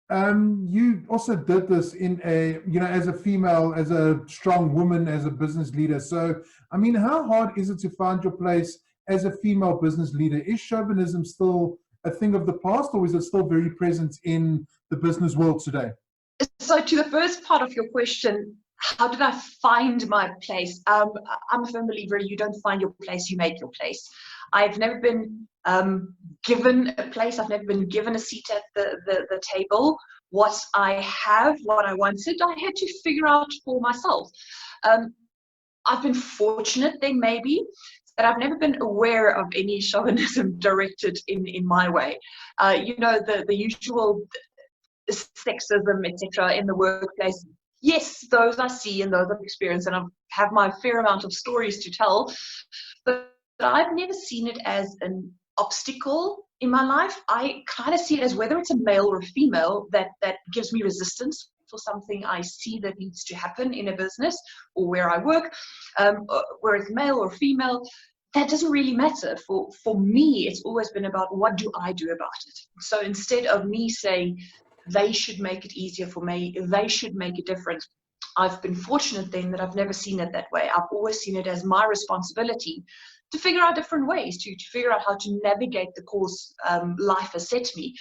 You also did this in a, as a female, as a strong woman, as a business leader. So, I mean, how hard is it to find your place as a female business leader? Is chauvinism still a thing of the past, or is it still very present in the business world today? So to the first part of your question, how did I find my place? I'm a firm believer, you don't find your place, you make your place. I've never been given a place. I've never been given a seat at the table. What I wanted, I had to figure out for myself. I've been fortunate then maybe that I've never been aware of any chauvinism directed in my way. The usual sexism, etc., in the workplace. Yes, those I see and those I've experienced, and I have my fair amount of stories to tell, but I've never seen it as an obstacle in my life. I kind of see it as whether it's a male or a female that gives me resistance for something I see that needs to happen in a business or where I work, whether it's male or female. That doesn't really matter. For me, it's always been about what do I do about it. So instead of me saying, they should make it easier for me, they should make a difference, I've been fortunate then that I've never seen it that way. I've always seen it as my responsibility to figure out different ways, to figure out how to navigate the course life has set me.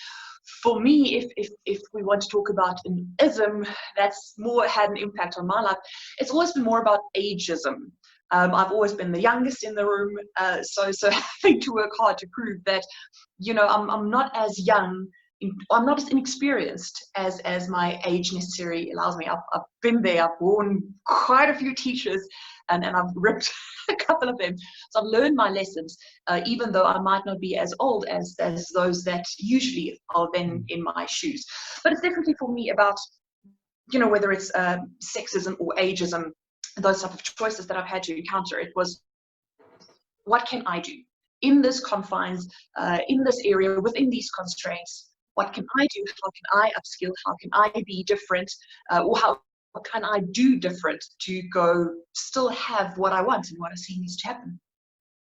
For me, if we want to talk about an ism that's more had an impact on my life, it's always been more about ageism. I've always been the youngest in the room, so having to work hard to prove that, I'm not as young, I'm not as inexperienced as my age necessarily allows me. I've been there, I've worn quite a few t-shirts and I've ripped a couple of them. So I've learned my lessons, even though I might not be as old as those that usually are then in my shoes. But it's definitely for me about, whether it's sexism or ageism, those type of choices that I've had to encounter. It was, what can I do in this confines, in this area, within these constraints? What can I do? How can I upskill? How can I be different? Or what can I do different to go still have what I want and what I see needs to happen?